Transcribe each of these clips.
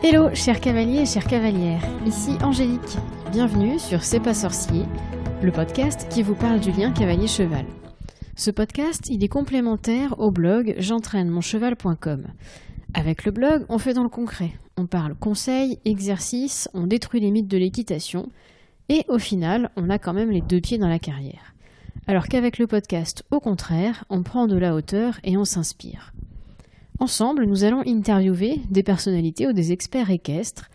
Hello chers cavaliers et chères cavalières, ici Angélique. Bienvenue sur C'est pas sorcier, le podcast qui vous parle du lien cavalier-cheval. Ce podcast, il est complémentaire au blog j'entraînemoncheval.com. Avec le blog, on fait dans le concret. On parle conseils, exercices, on détruit les mythes de l'équitation et au final, on a quand même les deux pieds dans la carrière. Alors qu'avec le podcast, au contraire, on prend de la hauteur et on s'inspire. Ensemble, nous allons interviewer des personnalités ou des experts équestres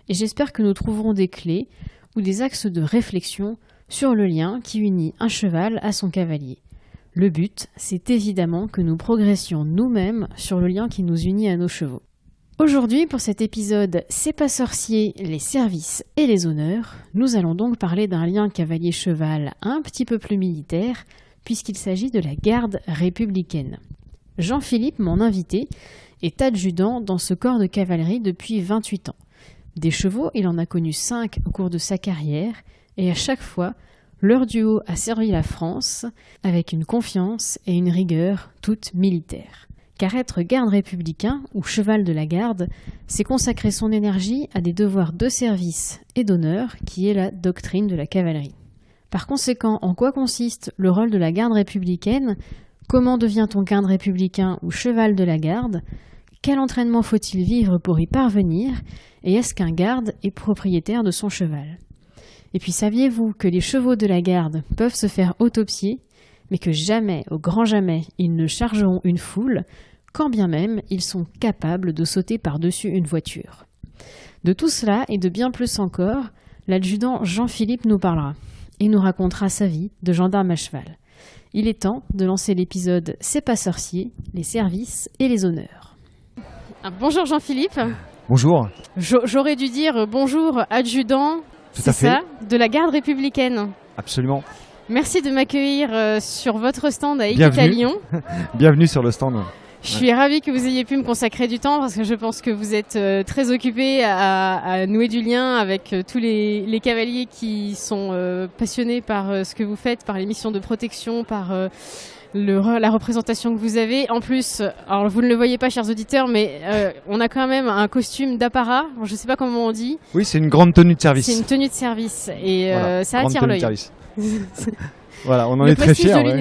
et j'espère que nous trouverons des clés ou des axes de réflexion sur le lien qui unit un cheval à son cavalier. Le but, c'est évidemment que nous progressions nous-mêmes sur le lien qui nous unit à nos chevaux. Aujourd'hui, pour cet épisode C'est pas sorcier, les services et les honneurs, nous allons donc parler d'un lien cavalier-cheval un petit peu plus militaire, puisqu'il s'agit de la garde républicaine. Jean-Philippe, mon invité, est adjudant dans ce corps de cavalerie depuis 28 ans. Des chevaux, il en a connu 5 au cours de sa carrière, et à chaque fois, leur duo a servi la France avec une confiance et une rigueur toutes militaires. Car être garde républicain ou cheval de la garde, c'est consacrer son énergie à des devoirs de service et d'honneur qui est la doctrine de la cavalerie. Par conséquent, en quoi consiste le rôle de la garde républicaine ? Comment devient-on garde républicain ou cheval de la garde ? Quel entraînement faut-il vivre pour y parvenir ? Et est-ce qu'un garde est propriétaire de son cheval ? Et puis saviez-vous que les chevaux de la garde peuvent se faire autopsier, mais que jamais, au grand jamais, ils ne chargeront une foule, quand bien même ils sont capables de sauter par-dessus une voiture. De tout cela et de bien plus encore, l'adjudant Jean-Philippe nous parlera et nous racontera sa vie de gendarme à cheval. Il est temps de lancer l'épisode C'est pas sorcier, les services et les honneurs. Bonjour Jean-Philippe. Bonjour. J'aurais dû dire bonjour adjudant, Tout à fait. ça, de la garde républicaine. Absolument. Merci de m'accueillir sur votre stand à Équitalion. Bienvenue sur le stand. Je suis ravie que vous ayez pu me consacrer du temps parce que je pense que vous êtes très occupé à nouer du lien avec tous les cavaliers qui sont passionnés par ce que vous faites, par les missions de protection, par la représentation que vous avez. En plus, alors vous ne le voyez pas, chers auditeurs, mais on a quand même un costume d'apparat. Je ne sais pas comment on dit. Oui, c'est une grande tenue de service. C'est une tenue de service et voilà, ça attire l'œil. Voilà, on en est très fiers. Le prestige de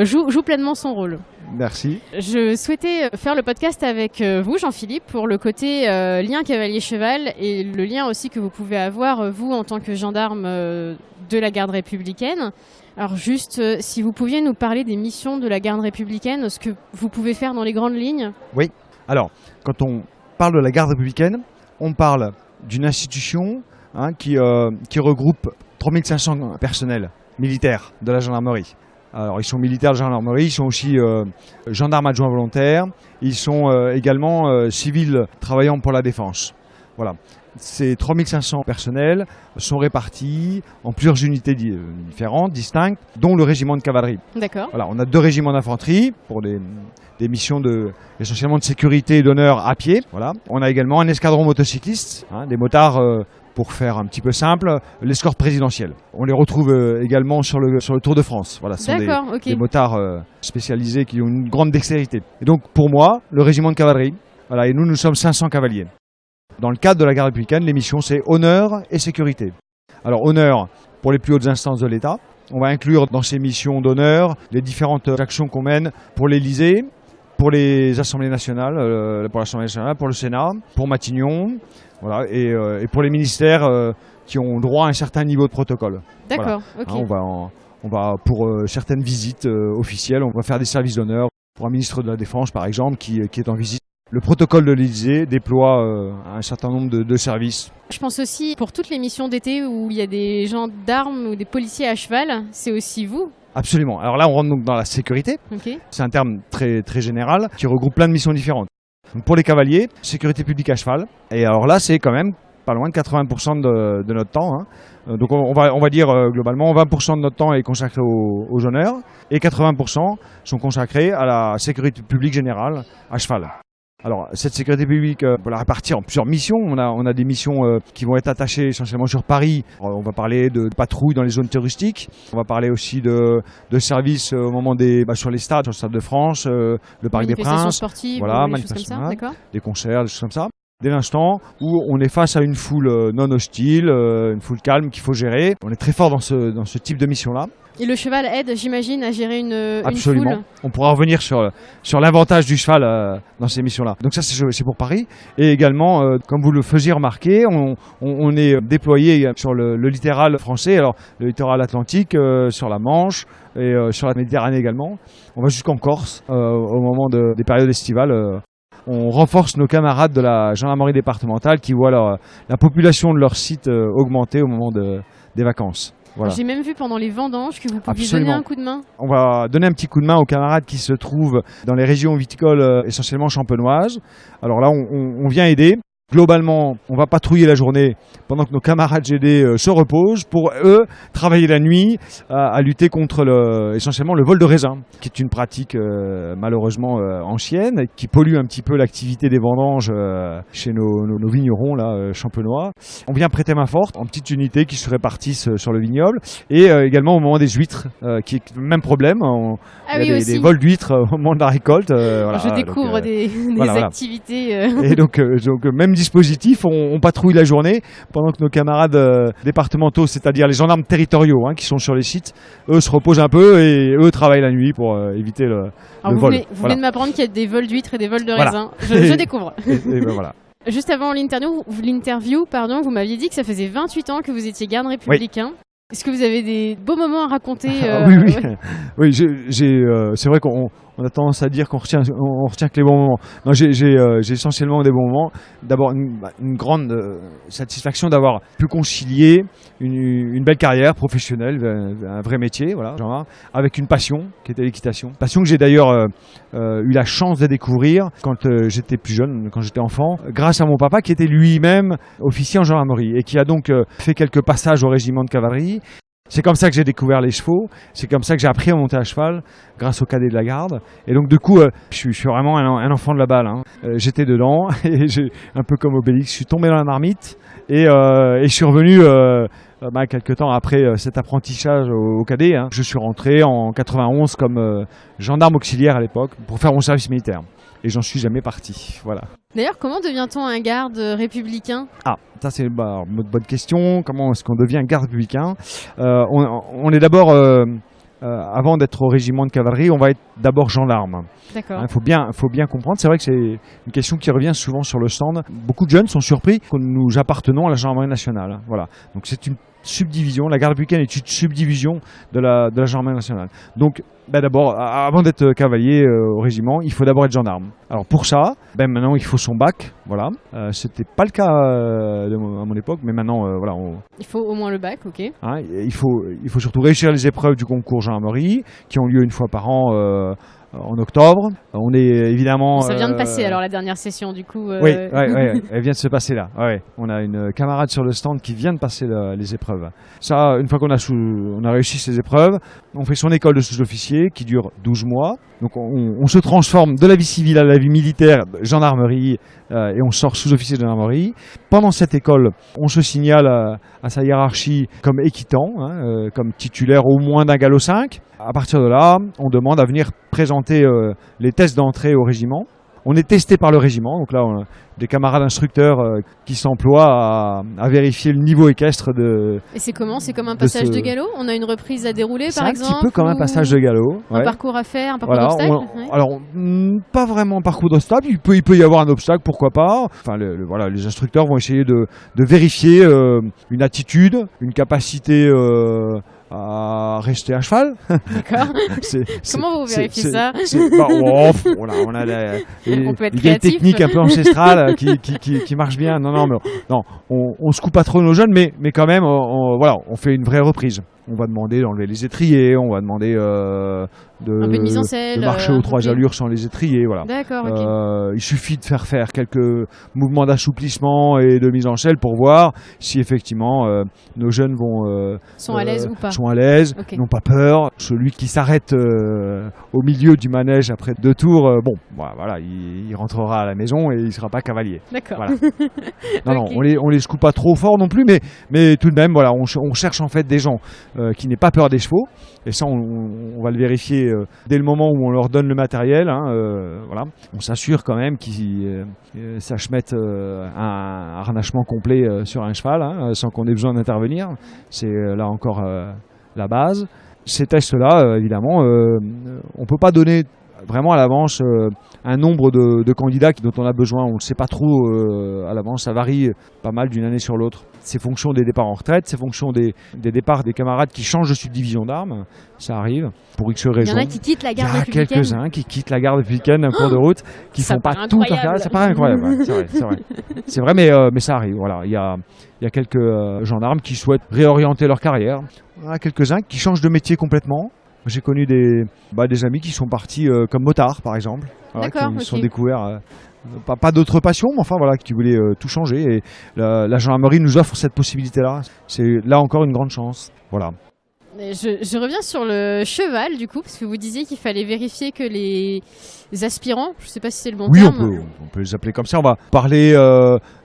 l'uniforme joue pleinement son rôle. Merci. Je souhaitais faire le podcast avec vous, Jean-Philippe, pour le côté lien cavalier-cheval et le lien aussi que vous pouvez avoir, vous, en tant que gendarme de la garde républicaine. Alors juste, si vous pouviez nous parler des missions de la garde républicaine, ce que vous pouvez faire dans les grandes lignes. Oui, alors, quand on parle de la garde républicaine, on parle d'une institution qui regroupe 3500 personnels militaires de la gendarmerie. Alors, ils sont militaires de gendarmerie, ils sont aussi gendarmes adjoints volontaires, ils sont également civils travaillant pour la défense. Voilà. Ces 3500 personnels sont répartis en plusieurs unités différentes, distinctes, dont le régiment de cavalerie. D'accord. Voilà, on a 2 régiments d'infanterie pour des missions essentiellement de sécurité et d'honneur à pied. Voilà. On a également un escadron motocycliste, des motards, pour faire un petit peu simple, l'escorte présidentielle. On les retrouve également sur le Tour de France. Voilà, ce sont des motards spécialisés qui ont une grande dextérité. Et donc pour moi, le régiment de cavalerie, voilà, et nous sommes 500 cavaliers. Dans le cadre de la garde républicaine, les missions, c'est honneur et sécurité. Alors honneur pour les plus hautes instances de l'État. On va inclure dans ces missions d'honneur les différentes actions qu'on mène pour l'Élysée, pour les assemblées nationales, pour l'Assemblée nationale, pour le Sénat, pour Matignon, voilà, et pour les ministères qui ont droit à un certain niveau de protocole. D'accord, voilà. ok. On va pour certaines visites officielles, on va faire des services d'honneur. Pour un ministre de la Défense, par exemple, qui est en visite. Le protocole de l'Élysée déploie un certain nombre de services. Je pense aussi pour toutes les missions d'été où il y a des gendarmes ou des policiers à cheval, c'est aussi vous. Absolument. Alors là, on rentre donc dans la sécurité. Okay. C'est un terme très, très général qui regroupe plein de missions différentes. Donc pour les cavaliers, sécurité publique à cheval. Et alors là, c'est quand même pas loin de 80% de notre temps. Donc on va dire globalement 20% de notre temps est consacré aux honneurs et 80% sont consacrés à la sécurité publique générale à cheval. Alors cette sécurité publique, on peut la répartir en plusieurs missions. On a des missions qui vont être attachées essentiellement sur Paris. Alors, on va parler de patrouilles dans les zones touristiques. On va parler aussi de services au moment sur les stades, sur le Stade de France, le Parc des Princes. Sportives, voilà, des choses comme ça, d'accord. des concerts, des choses comme ça. dès l'instant où on est face à une foule non hostile, une foule calme qu'il faut gérer. On est très fort dans ce type de mission-là. Et le cheval aide, j'imagine, à gérer une Absolument. foule. On pourra revenir sur l'avantage du cheval dans ces missions-là. Donc ça, c'est pour Paris. Et également, comme vous le faisiez remarquer, on est déployé sur le littoral français, alors le littoral atlantique, sur la Manche et sur la Méditerranée également. On va jusqu'en Corse au moment des périodes estivales. On renforce nos camarades de la gendarmerie départementale qui voient la population de leur site augmenter au moment des vacances. Voilà. J'ai même vu pendant les vendanges que vous pouviez Absolument. donner un coup de main. On va donner un petit coup de main aux camarades qui se trouvent dans les régions viticoles essentiellement champenoises. Alors là, on vient aider. Globalement, on va patrouiller la journée pendant que nos camarades GD se reposent pour, eux, travailler la nuit à lutter contre essentiellement le vol de raisin, qui est une pratique malheureusement ancienne, qui pollue un petit peu l'activité des vendanges chez nos vignerons là, champenois. On vient prêter main forte en petites unités qui se répartissent sur le vignoble et également au moment des huîtres, qui est le même problème. Il y a des vols d'huîtres au moment de la récolte. Voilà, je découvre donc, des voilà. activités. Et donc même dispositif, on patrouille la journée pendant que nos camarades départementaux, c'est-à-dire les gendarmes territoriaux qui sont sur les sites, eux se reposent un peu et eux travaillent la nuit pour éviter le vol. Vous venez de m'apprendre qu'il y a des vols d'huîtres et des vols de raisin. Je découvre. Et ben voilà. Juste avant l'interview, vous m'aviez dit que ça faisait 28 ans que vous étiez garde républicain. Oui. Est-ce que vous avez des beaux moments à raconter Oui. Oui, c'est vrai qu'on a tendance à dire qu'on retient que les bons moments. Non, j'ai essentiellement des bons moments. D'abord, une grande satisfaction d'avoir pu concilier une belle carrière professionnelle, un vrai métier, voilà, genre, avec une passion qui était l'équitation. Passion que j'ai d'ailleurs eu la chance de découvrir quand j'étais plus jeune, quand j'étais enfant, grâce à mon papa qui était lui-même officier en gendarmerie et qui a donc fait quelques passages au régiment de cavalerie. C'est comme ça que j'ai découvert les chevaux, c'est comme ça que j'ai appris à monter à cheval, grâce au cadet de la garde. Et donc du coup, je suis vraiment un enfant de la balle. J'étais dedans, et un peu comme Obélix, je suis tombé dans la marmite, et je suis revenu quelques temps après cet apprentissage au cadet. Je suis rentré en 91 comme gendarme auxiliaire à l'époque, pour faire mon service militaire. Et j'en suis jamais parti, voilà. D'ailleurs, comment devient-on un garde républicain ? Ah, ça c'est une bonne question. Comment est-ce qu'on devient garde républicain ? On est d'abord, avant d'être au régiment de cavalerie, on va être d'abord gendarme. D'accord. Il faut bien comprendre. C'est vrai que c'est une question qui revient souvent sur le stand. Beaucoup de jeunes sont surpris que nous appartenons à la gendarmerie nationale. Voilà. Donc c'est une subdivision. La garde républicaine est une subdivision de la gendarmerie nationale. Donc d'abord, avant d'être cavalier au régiment, il faut d'abord être gendarme. Alors pour ça, maintenant il faut son bac. Voilà. C'était pas le cas à mon époque, mais maintenant voilà. Il faut au moins le bac, ok. Il faut surtout réussir les épreuves du concours gendarmerie qui ont lieu une fois par an. En octobre, on est évidemment... Ça vient de passer alors la dernière session du coup. Oui, elle vient de se passer là. Ouais. On a une camarade sur le stand qui vient de passer les épreuves. Ça, une fois qu'on a réussi ces épreuves, on fait son école de sous-officier qui dure 12 mois. Donc on se transforme de la vie civile à la vie militaire, gendarmerie, et on sort sous-officier de gendarmerie. Pendant cette école, on se signale à sa hiérarchie comme équitant, comme titulaire au moins d'un galop 5. À partir de là, on demande à venir présenter les tests d'entrée au régiment. On est testé par le régiment, donc là on a des camarades instructeurs qui s'emploient à vérifier le niveau équestre de... Et c'est comment ? C'est comme un passage de galop ? On a une reprise à dérouler par exemple ? C'est un petit peu comme un passage de galop. Un parcours à faire, un parcours d'obstacle ? Alors, pas vraiment un parcours d'obstacle, il peut y avoir un obstacle, pourquoi pas. Enfin, les instructeurs vont essayer de vérifier une attitude, une capacité... à rester à cheval. D'accord. Comment vous vérifiez ça ? On a des techniques un peu ancestrales qui marchent bien. Non, on se coupe pas trop nos jeunes, mais quand même, on fait une vraie reprise. On va demander d'enlever les étriers, on va demander un peu de mise en selle, de marcher aux 3 allures sans les étriers. Voilà. D'accord, ok. Il suffit de faire quelques mouvements d'assouplissement et de mise en selle pour voir si effectivement nos jeunes sont à l'aise ou pas. Sont à l'aise, okay. N'ont pas peur. Celui qui s'arrête au milieu du manège après 2 tours, il rentrera à la maison et il ne sera pas cavalier. D'accord. Voilà. Non, on les secoue pas trop fort non plus, mais tout de même, voilà, on cherche en fait des gens qui n'aient pas peur des chevaux. Et ça, on va le vérifier dès le moment où on leur donne le matériel. Voilà. On s'assure quand même qu'ils sachent mettre un harnachement complet sur un cheval, sans qu'on ait besoin d'intervenir. C'est là encore la base. Ces tests-là, évidemment, on ne peut pas donner vraiment à l'avance un nombre de candidats dont on a besoin. On ne le sait pas trop à l'avance, ça varie pas mal d'une année sur l'autre. C'est fonction des départs en retraite, c'est fonction des départs des camarades qui changent de subdivision d'armes, ça arrive, pour X raisons. Il y en a qui quittent la garde républicaine. Il y a quelques-uns qui quittent la garde républicaine en cours de route, qui ça font pas tout à fait. Ça paraît incroyable, ouais, c'est vrai. C'est vrai, mais ça arrive. Voilà. Il y a quelques gendarmes qui souhaitent réorienter leur carrière. Il y en a quelques-uns qui changent de métier complètement. J'ai connu des amis qui sont partis comme motards, par exemple, qui sont découverts, pas d'autres passions, mais enfin voilà, qui voulaient tout changer. Et la gendarmerie nous offre cette possibilité-là. C'est là encore une grande chance. Voilà. Je reviens sur le cheval, du coup, parce que vous disiez qu'il fallait vérifier que les aspirants, je ne sais pas si c'est le bon terme. Oui, on peut les appeler comme ça. On va parler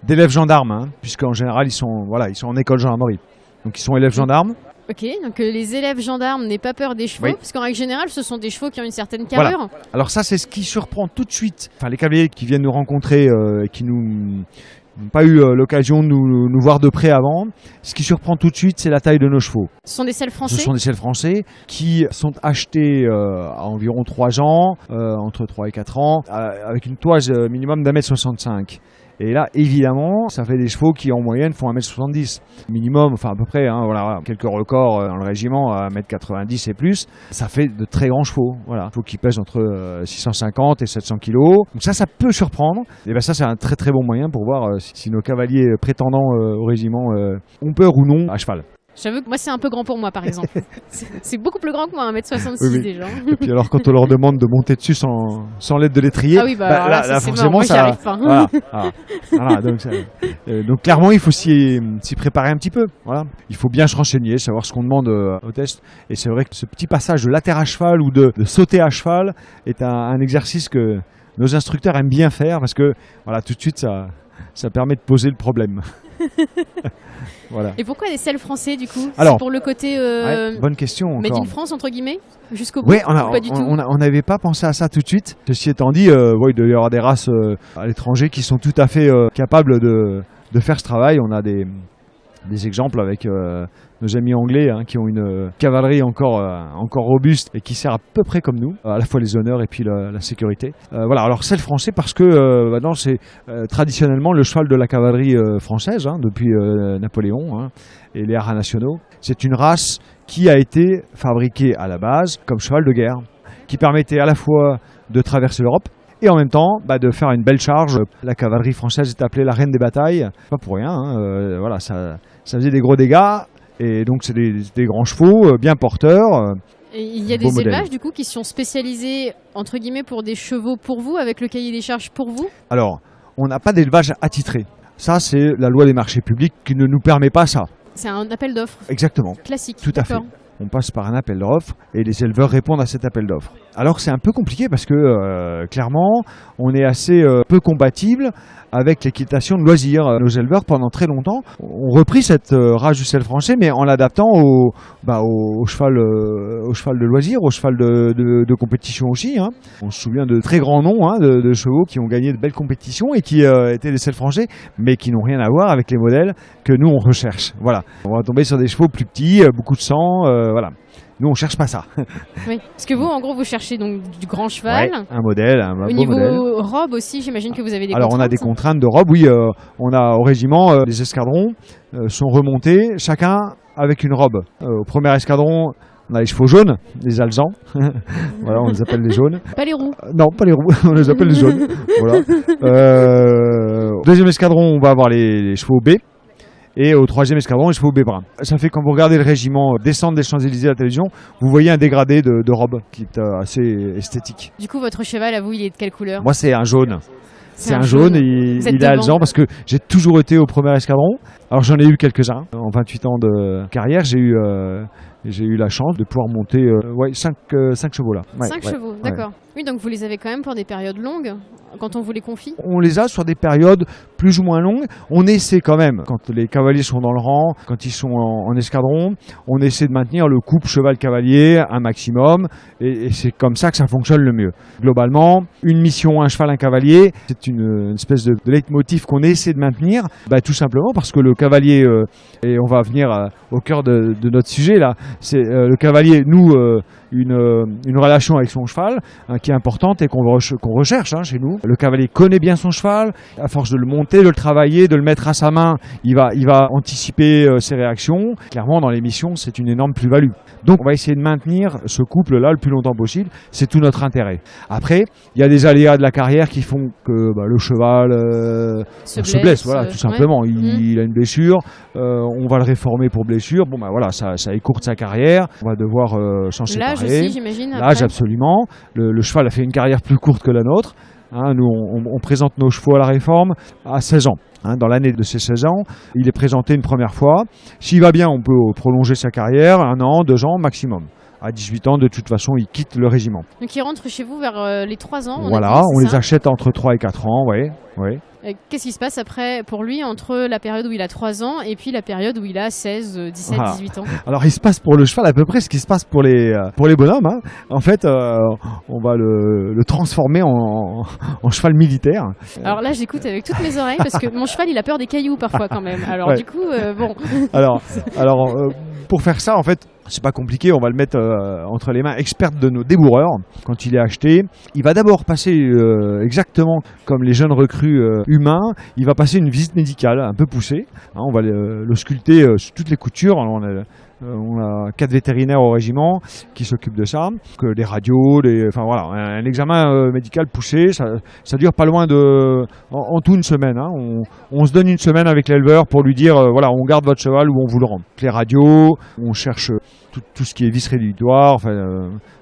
d'élèves gendarmes, puisqu'en général, ils sont en école gendarmerie. Donc ils sont élèves gendarmes. Ok, donc les élèves gendarmes n'aient pas peur des chevaux, parce qu'en règle générale, ce sont des chevaux qui ont une certaine carrure. Voilà. Alors ça, c'est ce qui surprend tout de suite. Enfin, les cavaliers qui viennent nous rencontrer et qui n'ont pas eu l'occasion de nous voir de près avant, ce qui surprend tout de suite, c'est la taille de nos chevaux. Ce sont des selles français. Ce sont des selles français qui sont achetés à environ 3 ans, entre 3 et 4 ans, avec une toise minimum d'1,65 m. Et là, évidemment, ça fait des chevaux qui, en moyenne, font 1,70 m. Minimum, enfin à peu près, voilà, quelques records dans le régiment, à 1,90 m et plus. Ça fait de très grands chevaux, voilà. Chevaux qui pèsent entre 650 et 700 kg. Donc ça peut surprendre. Et bien ça, c'est un très très bon moyen pour voir si nos cavaliers prétendants au régiment ont peur ou non à cheval. J'avoue que moi, c'est un peu grand pour moi, par exemple. C'est beaucoup plus grand que moi, 1,66 m déjà. Et puis alors, quand on leur demande de monter dessus sans l'aide de l'étrier, là, forcément, moi, j'y arrive pas. Voilà, donc clairement, il faut s'y préparer un petit peu. Voilà. Il faut bien se renseigner, savoir ce qu'on demande au test. Et c'est vrai que ce petit passage de latéral à cheval ou de sauter à cheval est un exercice que nos instructeurs aiment bien faire parce que voilà, tout de suite, ça permet de poser le problème. Voilà. Et pourquoi des selles français du coup? Alors, c'est pour le côté bonne question Made encore. in France entre guillemets jusqu'au bout? Oui, on n'avait pas pensé à ça tout de suite. Ceci étant dit, il doit y avoir des races à l'étranger qui sont tout à fait capables de faire ce travail. On a des exemples avec nos amis anglais qui ont une cavalerie encore robuste et qui sert à peu près comme nous, à la fois les honneurs et puis la sécurité. Voilà, alors c'est le français parce que maintenant c'est traditionnellement le cheval de la cavalerie française depuis Napoléon et les haras nationaux. C'est une race qui a été fabriquée à la base comme cheval de guerre, qui permettait à la fois de traverser l'Europe et en même temps de faire une belle charge. La cavalerie française est appelée la reine des batailles, pas pour rien, voilà, ça faisait des gros dégâts, et donc c'est des grands chevaux, bien porteurs. Et il y a des élevages du coup qui sont spécialisés entre guillemets pour des chevaux pour vous, avec le cahier des charges pour vous? Alors, on n'a pas d'élevage attitré. Ça, c'est la loi des marchés publics qui ne nous permet pas ça. C'est un appel d'offres. Exactement. Classique. Tout à fait. On passe par un appel d'offres et les éleveurs répondent à cet appel d'offres. Alors c'est un peu compliqué parce que clairement, on est assez peu compatible avec l'équitation de loisirs. Nos éleveurs, pendant très longtemps, ont repris cette race du selle français, mais en l'adaptant au cheval de loisirs, au cheval de compétition aussi. On se souvient de très grands noms de chevaux qui ont gagné de belles compétitions et qui étaient des selles français, mais qui n'ont rien à voir avec les modèles que nous on recherche. Voilà, on va tomber sur des chevaux plus petits, beaucoup de sang. Voilà. Nous, on cherche pas ça. Oui, parce que vous, en gros, vous cherchez donc du grand cheval. Ouais, un modèle, un beau modèle. Au niveau robe aussi, j'imagine que vous avez des contraintes. Alors, on a des contraintes de robe, oui. On a au régiment, les escadrons sont remontés, chacun avec une robe. Au premier escadron, on a les chevaux jaunes, les alezans. Voilà, on les appelle les jaunes. Pas les roux. Non, pas les roux, on les appelle les jaunes. Voilà. Deuxième escadron, on va avoir les chevaux B. Et au troisième escadron, les chevaux B brun. Ça fait quand vous regardez le régiment descendre des Champs-Élysées à la télévision, vous voyez un dégradé de robe qui est assez esthétique. Du coup, votre cheval, à vous, il est de quelle couleur? Moi, c'est un jaune. C'est un jaune et il est alezan parce que j'ai toujours été au premier escadron. Alors j'en ai eu quelques-uns. En 28 ans de carrière, j'ai eu la chance de pouvoir monter 5 chevaux là. 5 chevaux, d'accord. Oui, donc vous les avez quand même pour des périodes longues. quand on vous les confie? On les a sur des périodes plus ou moins longues. On essaie quand même, quand les cavaliers sont dans le rang, quand ils sont en escadron, on essaie de maintenir le couple cheval-cavalier un maximum, et c'est comme ça que ça fonctionne le mieux. Globalement, une mission, un cheval, un cavalier, c'est une espèce de leitmotiv qu'on essaie de maintenir, tout simplement parce que le cavalier, et on va venir au cœur de notre sujet là, c'est le cavalier noue une relation avec son cheval qui est importante et qu'on recherche chez nous. Le cavalier connaît bien son cheval, à force de le monter, de le travailler, de le mettre à sa main, il va anticiper ses réactions. Clairement, dans les missions, c'est une énorme plus-value. Donc, on va essayer de maintenir ce couple-là le plus longtemps possible. C'est tout notre intérêt. Après, il y a des aléas de la carrière qui font que le cheval se blesse, voilà, tout simplement. Ouais. Il a une blessure, on va le réformer pour blessure. Bon, voilà, ça écourte sa carrière. On va devoir s'en séparer. L'âge aussi, j'imagine. L'âge, absolument. Le cheval a fait une carrière plus courte que la nôtre. Nous, on présente nos chevaux à la réforme à 16 ans. Dans l'année de ses 16 ans, il est présenté une première fois. S'il va bien, on peut prolonger sa carrière, 1 an, 2 ans maximum. À 18 ans, de toute façon, il quitte le régiment. Donc il rentre chez vous vers les 3 ans? Voilà, on les achète entre 3 et 4 ans, oui. Qu'est-ce qui se passe après pour lui entre la période où il a 3 ans et puis la période où il a 16, 17, 18 ans? Alors il se passe pour le cheval à peu près ce qui se passe pour les bonhommes. En fait, on va le transformer en cheval militaire. Alors là, j'écoute avec toutes mes oreilles parce que mon cheval, il a peur des cailloux parfois quand même. Alors du coup, bon. Alors, pour faire ça, en fait, c'est pas compliqué, on va le mettre entre les mains expertes de nos débourreurs. Quand il est acheté, il va d'abord passer exactement comme les jeunes recrues humains, il va passer une visite médicale un peu poussée. On va le sculpter sur toutes les coutures. Alors, on a 4 vétérinaires au régiment qui s'occupent de ça, que les radios, un examen médical poussé, ça dure pas loin en tout une semaine. On se donne une semaine avec l'éleveur pour lui dire on garde votre cheval ou on vous le rend. Les radios, on cherche tout ce qui est vis réductoire,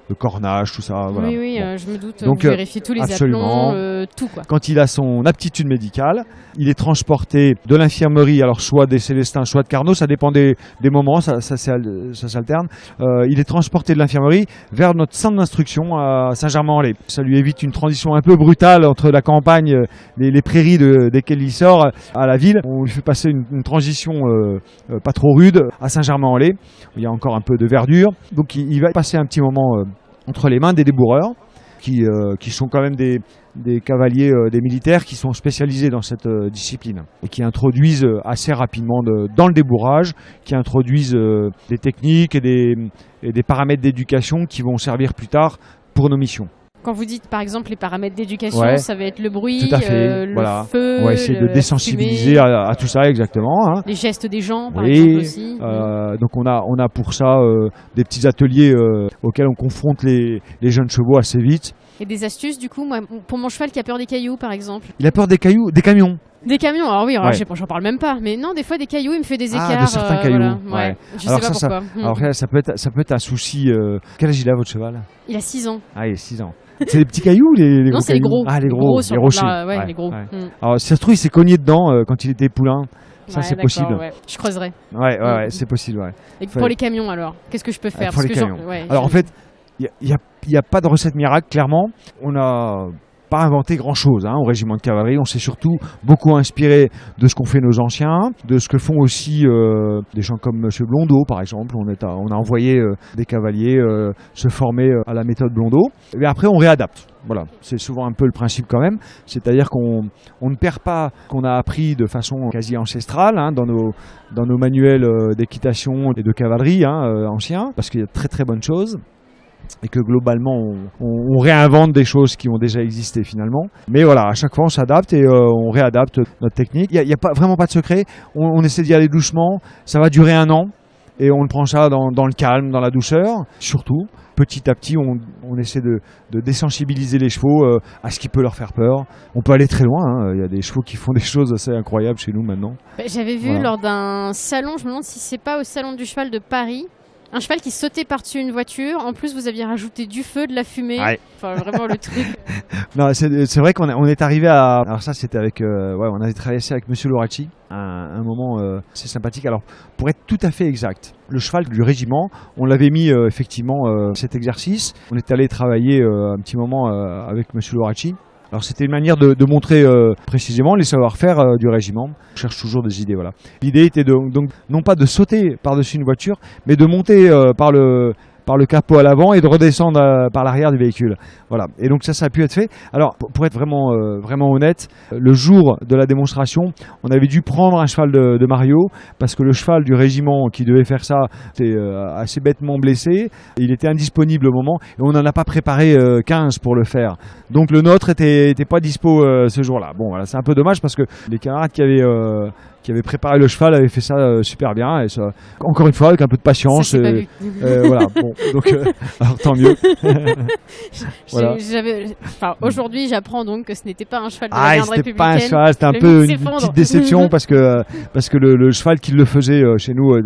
le cornage, tout ça. Voilà. Oui, bon. Je me doute. Donc, vous vérifiez tous les aplombs, tout quoi. Quand il a son aptitude médicale, il est transporté de l'infirmerie, alors soit des Célestins, soit de Carnot, ça dépend des moments, ça s'alterne. Il est transporté de l'infirmerie vers notre centre d'instruction à Saint-Germain-en-Laye. Ça lui évite une transition un peu brutale entre la campagne, les prairies desquelles il sort, à la ville. On lui fait passer une transition pas trop rude à Saint-Germain-en-Laye. Il y a encore un peu de verdure. Donc il va passer un petit moment entre les mains des déboureurs qui sont quand même des cavaliers, des militaires qui sont spécialisés dans cette discipline et qui introduisent assez rapidement dans le débourrage, qui introduisent des techniques et des paramètres d'éducation qui vont servir plus tard pour nos missions. Quand vous dites par exemple les paramètres d'éducation, ça va être le bruit, tout à fait. le feu, on va essayer de désensibiliser à tout ça, exactement. Les gestes des gens, par exemple aussi. Donc on a pour ça des petits ateliers auxquels on confronte les jeunes chevaux assez vite. Et des astuces du coup, moi, pour mon cheval qui a peur des cailloux par exemple. Il a peur des cailloux, des camions. Des camions, alors oui, j'en parle même pas. Mais non, des fois des cailloux, il me fait des écarts. De certains cailloux. Voilà. Je sais pas pourquoi. Alors ça peut être un souci. Quel âge il a votre cheval? Il a 6 ans. Ah, il a 6 ans. C'est les petits cailloux ou les gros Non, c'est les gros. Ah, les gros, les rochers. Les gros. Alors si ça se trouve, il s'est cogné dedans quand il était poulain. Ça, c'est possible. Ouais. Je creuserai. Ouais, c'est possible. Et pour les camions, alors, qu'est-ce que je peux faire? Pour les camions. Alors en fait, il n'y a pas de recette miracle, clairement. On n'a pas inventé grand-chose au régiment de cavalerie. On s'est surtout beaucoup inspiré de ce qu'ont fait nos anciens, de ce que font aussi des gens comme Monsieur Blondeau, par exemple. On a envoyé des cavaliers se former à la méthode Blondeau. Et après, on réadapte. Voilà, c'est souvent un peu le principe quand même. C'est-à-dire qu'on ne perd pas ce qu'on a appris de façon quasi ancestrale dans nos manuels d'équitation et de cavalerie anciens, parce qu'il y a de très très bonnes choses. Et que globalement on réinvente des choses qui ont déjà existé finalement. Mais voilà, à chaque fois on s'adapte et on réadapte notre technique. Il n'y a vraiment pas de secret, on essaie d'y aller doucement, ça va durer 1 an et on le prend ça dans le calme, dans la douceur. Surtout, petit à petit on essaie de désensibiliser les chevaux à ce qui peut leur faire peur. On peut aller très loin, il y a des chevaux qui font des choses assez incroyables chez nous maintenant. J'avais vu lors d'un salon, je me demande si c'est pas au salon du cheval de Paris, un cheval qui sautait par-dessus une voiture. En plus, vous aviez rajouté du feu, de la fumée. Ouais. Enfin, vraiment le truc. Non, c'est vrai qu'on est arrivé à. Alors ça, c'était avec. on avait travaillé avec Monsieur Loracci, un moment assez sympathique. Alors, pour être tout à fait exact, le cheval du régiment, on l'avait mis effectivement cet exercice. On est allé travailler un petit moment avec Monsieur Loracci. Alors c'était une manière de montrer précisément les savoir-faire du régiment. On cherche toujours des idées, voilà. L'idée était donc non pas de sauter par-dessus une voiture, mais de monter par le capot à l'avant et de redescendre par l'arrière du véhicule. Voilà. Et donc ça a pu être fait. Alors, pour être vraiment honnête, le jour de la démonstration, on avait dû prendre un cheval de Mario parce que le cheval du régiment qui devait faire ça était assez bêtement blessé. Il était indisponible au moment et on n'en a pas préparé 15 pour le faire. Donc le nôtre était pas dispo ce jour-là. Bon, voilà, c'est un peu dommage parce que les camarades qui avaient préparé le cheval avaient fait ça super bien. Et ça, encore une fois, avec un peu de patience. Ça, c'est pas vu. Voilà. Bon, donc, alors tant mieux. Voilà. Aujourd'hui, j'apprends donc que ce n'était pas un cheval de la Ah, garde c'était républicaine. pas un cheval, c'était un peu une petite déception parce que le cheval qui le faisait chez nous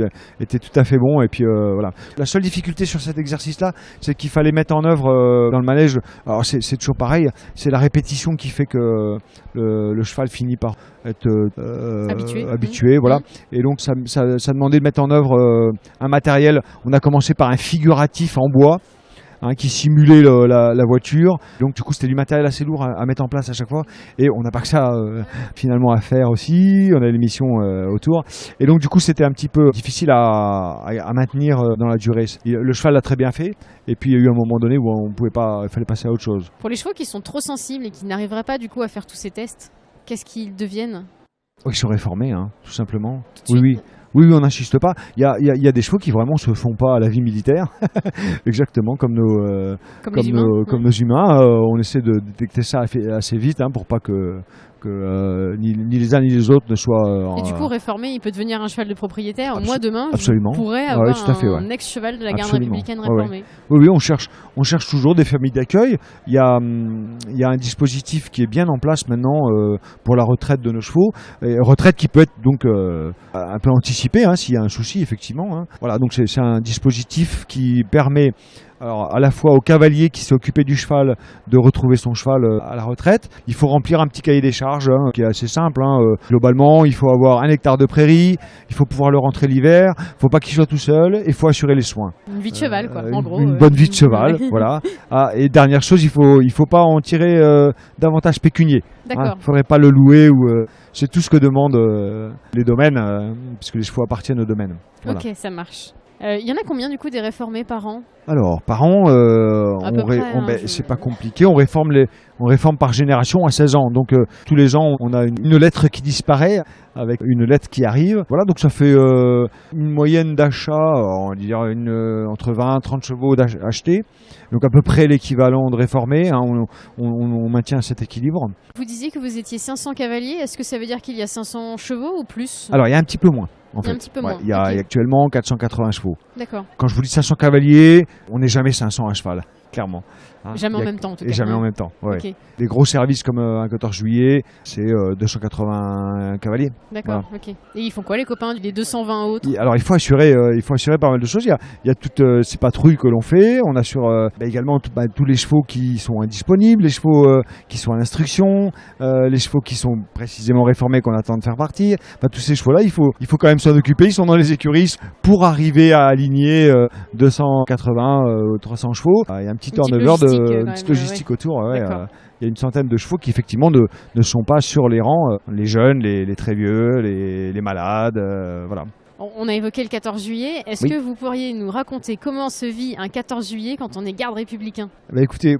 était tout à fait bon. Et puis voilà. La seule difficulté sur cet exercice-là, c'est qu'il fallait mettre en œuvre dans le manège. Alors c'est toujours pareil, c'est la répétition qui fait que le cheval finit par être habitué, voilà. Et donc ça demandait de mettre en œuvre un matériel. On a commencé par un figuratif en bois qui simulait la voiture. Donc du coup c'était du matériel assez lourd à mettre en place à chaque fois. Et on n'a pas que ça finalement à faire aussi. On a l'émission autour. Et donc du coup c'était un petit peu difficile à maintenir dans la durée. Et le cheval l'a très bien fait. Et puis il y a eu un moment donné où on pouvait pas, il fallait passer à autre chose. Pour les chevaux qui sont trop sensibles et qui n'arriveraient pas du coup à faire tous ces tests, qu'est-ce qu'ils deviennent? Ils sont réformés, tout simplement. Tout de suite. Oui, on n'insiste pas. Il y a des chevaux qui vraiment se font pas à la vie militaire, exactement comme nos humains. On essaie de détecter ça assez vite pour pas que ni les uns ni les autres ne soient... Et du coup, réformé, il peut devenir un cheval de propriétaire. Moi, demain, absolument. je pourrais avoir un ex-cheval de la garde républicaine réformé. Oui, on cherche toujours des familles d'accueil. Il y a un dispositif qui est bien en place maintenant pour la retraite de nos chevaux. Et retraite qui peut être donc un peu anticipée s'il y a un souci, effectivement. Voilà, donc c'est un dispositif qui permet... Alors, à la fois au cavalier qui s'est occupé du cheval de retrouver son cheval à la retraite. Il faut remplir un petit cahier des charges qui est assez simple. Globalement, il faut avoir 1 hectare de prairie, il faut pouvoir le rentrer l'hiver, il ne faut pas qu'il soit tout seul et il faut assurer les soins. Une vie de cheval, quoi, en gros. Une bonne vie de cheval, voilà. Et dernière chose, il faut pas en tirer davantage pécunier. D'accord. Il ne faudrait pas le louer ou... c'est tout ce que demandent les domaines, puisque les chevaux appartiennent aux domaines. Voilà. Ok, ça marche. Il y en a combien du coup des réformés par an? Alors par an, c'est pas compliqué. On réforme par génération à 16 ans. Donc tous les ans, on a une lettre qui disparaît avec une lettre qui arrive. Voilà, donc ça fait une moyenne d'achat, on va dire entre 20 et 30 chevaux achetés. Donc à peu près l'équivalent de réformés. On maintient cet équilibre. Vous disiez que vous étiez 500 cavaliers. Est-ce que ça veut dire qu'il y a 500 chevaux ou plus? Alors il y a un petit peu moins. En fait. Un petit peu moins. Il y a actuellement 480 chevaux. D'accord. Quand je vous dis 500 cavaliers, on n'est jamais 500 à cheval, clairement. Jamais en même temps, en tout cas. Et jamais en même temps, ouais. Okay. Les gros services comme un 14 juillet, c'est 280 cavaliers. D'accord, voilà. Ok. Et ils font quoi les copains, les 220 autres? Alors il faut assurer pas mal de choses. Il y a toutes ces patrouilles que l'on fait. On assure également tous les chevaux qui sont indisponibles, les chevaux qui sont à l'instruction, les chevaux qui sont précisément réformés qu'on attend de faire partir. Tous ces chevaux-là, il faut quand même s'en occuper. Ils sont dans les écuries pour arriver à aligner 280 300 chevaux. Il y a un petit turnover une petite logistique autour. Ouais, il y a une centaine de chevaux qui effectivement ne sont pas sur les rangs. Les jeunes, les très vieux, les malades, voilà. On a évoqué le 14 juillet. Est-ce que vous pourriez nous raconter comment se vit un 14 juillet quand on est garde républicain? Écoutez,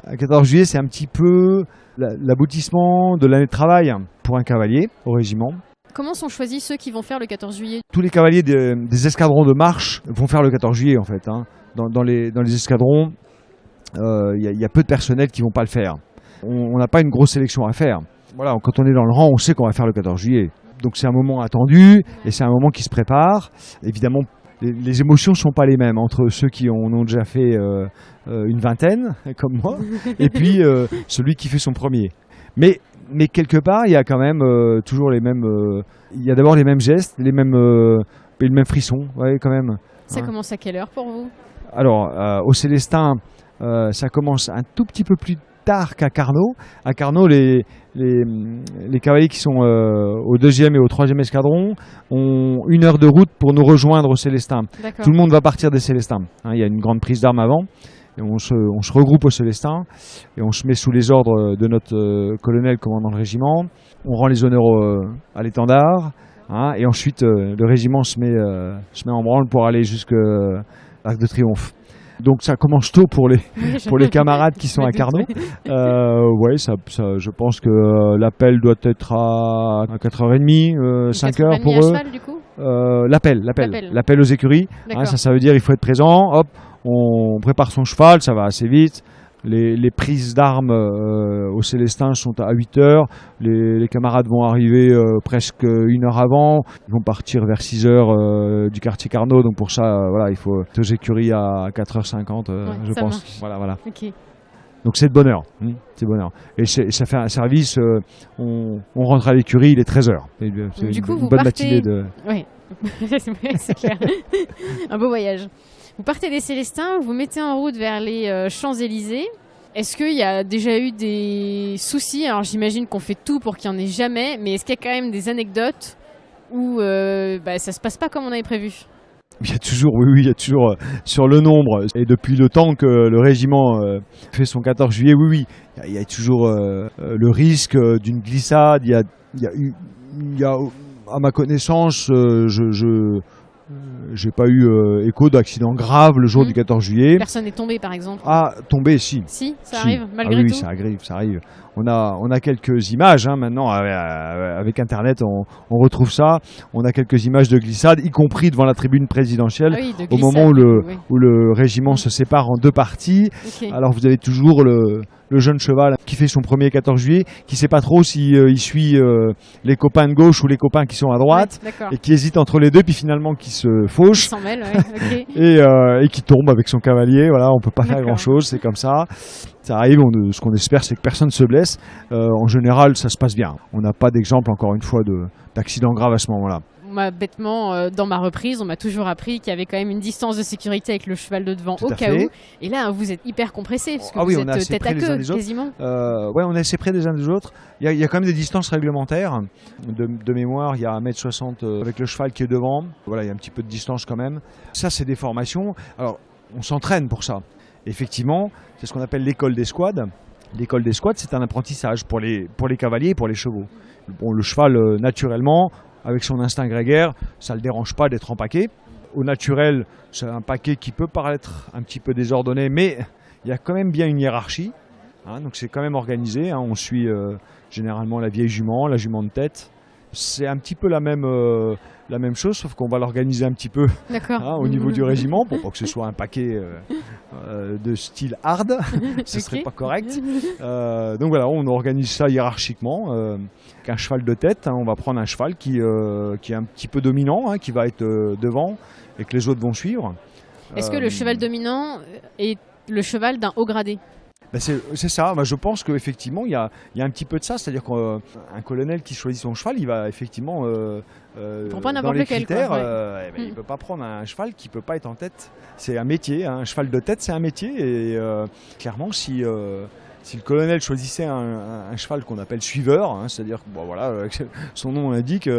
un 14 juillet, c'est un petit peu l'aboutissement de l'année de travail pour un cavalier au régiment. Comment sont choisis ceux qui vont faire le 14 juillet? Tous les cavaliers des escadrons de marche vont faire le 14 juillet en fait. Dans les escadrons, il y a peu de personnel qui ne vont pas le faire. On n'a pas une grosse sélection à faire. Voilà, quand on est dans le rang, on sait qu'on va faire le 14 juillet. Donc c'est un moment attendu et c'est un moment qui se prépare. Évidemment, les émotions ne sont pas les mêmes entre ceux qui en ont déjà fait une vingtaine, comme moi, et puis celui qui fait son premier. Mais quelque part, il y a quand même toujours les mêmes... il y a d'abord les mêmes gestes, les mêmes frissons, ouais, quand même. Ça commence à quelle heure pour vous? Alors, au Célestin, ça commence un tout petit peu plus tard qu'à Carnot. À Carnot, les cavaliers qui sont au 2e et au 3e escadron ont 1 heure de route pour nous rejoindre au Célestin. Tout le monde va partir des Célestins. Il y a une grande prise d'armes avant. et on se regroupe au Célestin et on se met sous les ordres de notre colonel commandant le régiment. On rend les honneurs à l'étendard, hein, et ensuite le régiment se met en branle pour aller jusqu'à l'Arc de Triomphe. Donc ça commence tôt pour les camarades qui sont à Carnot. Ouais, je pense que l'appel doit être à 4h30, 5h pour eux. Cheval, du coup L'appel aux écuries. Hein, ça veut dire il faut être présent. Hop, on prépare son cheval, ça va assez vite. Les prises d'armes au Célestin sont à 8h. Les camarades vont arriver presque 1 heure avant. Ils vont partir vers 6h du quartier Carnot. Donc pour ça, voilà, il faut être aux écuries à 4h50, je pense. Voilà. Okay. Donc c'est de bonne heure. C'est de bonne heure. Et ça fait un service. On rentre à l'écurie, il est 13h. C'est du coup, une bonne matinée de... Oui, c'est clair. Un beau voyage. Vous partez des Célestins, vous mettez en route vers les Champs-Élysées. Est-ce qu'il y a déjà eu des soucis? Alors j'imagine qu'on fait tout pour qu'il n'y en ait jamais, mais est-ce qu'il y a quand même des anecdotes où ça se passe pas comme on avait prévu? Il y a toujours sur le nombre, et depuis le temps que le régiment fait son 14 juillet, il y a toujours le risque d'une glissade. Il y a à ma connaissance, j'ai pas eu écho d'accident grave le jour du 14 juillet. Personne n'est tombé, par exemple? Ah, tombé, si. Si, ça arrive, malgré tout? Oui, ça arrive. On a quelques images, hein, maintenant, avec Internet, on retrouve ça. On a quelques images de glissade, y compris devant la tribune présidentielle, au moment où le régiment se sépare en 2 parties. Okay. Alors, vous avez toujours le jeune cheval qui fait son premier 14 juillet, qui ne sait pas trop s'il suit les copains de gauche ou les copains qui sont à droite, et qui hésite entre les deux, puis finalement qui se fauche, s'en mêle, okay. et qui tombe avec son cavalier. Voilà, on ne peut pas faire grand-chose, c'est comme ça. Ça arrive, ce qu'on espère, c'est que personne ne se blesse. En général, ça se passe bien. On n'a pas d'exemple, encore une fois, d'accident grave à ce moment-là. Bêtement, dans ma reprise, on m'a toujours appris qu'il y avait quand même une distance de sécurité avec le cheval de devant, au cas où. Et là, vous êtes hyper compressé, parce que vous êtes tête à queue, quasiment. On est assez près des uns des autres. Il y a quand même des distances réglementaires. De mémoire, il y a 1m60 avec le cheval qui est devant. Voilà, il y a un petit peu de distance quand même. Ça, c'est des formations. Alors, on s'entraîne pour ça. Effectivement, c'est ce qu'on appelle l'école des squads. L'école des squads, c'est un apprentissage pour les cavaliers et pour les chevaux. Bon, le cheval, naturellement, avec son instinct grégaire, ça ne le dérange pas d'être en paquet. Au naturel, c'est un paquet qui peut paraître un petit peu désordonné, mais il y a quand même bien une hiérarchie. Hein, donc c'est quand même organisé. Hein, on suit généralement la vieille jument, la jument de tête. C'est un petit peu la même chose, sauf qu'on va l'organiser un petit peu au niveau du régiment, pour pas que ce soit un paquet de style hard, ce serait pas correct. Donc voilà, on organise ça hiérarchiquement. Qu'un cheval de tête, on va prendre un cheval qui est un petit peu dominant, qui va être devant, et que les autres vont suivre. Est-ce que le cheval dominant est le cheval d'un haut gradé? C'est ça, je pense qu'effectivement il y a un petit peu de ça, c'est-à-dire qu'un colonel qui choisit son cheval, il va effectivement dans les critères, il ne peut pas prendre un cheval qui ne peut pas être en tête. C'est un métier, un cheval de tête c'est un métier, et clairement si le colonel choisissait un cheval qu'on appelle suiveur, c'est-à-dire que son nom l'indique,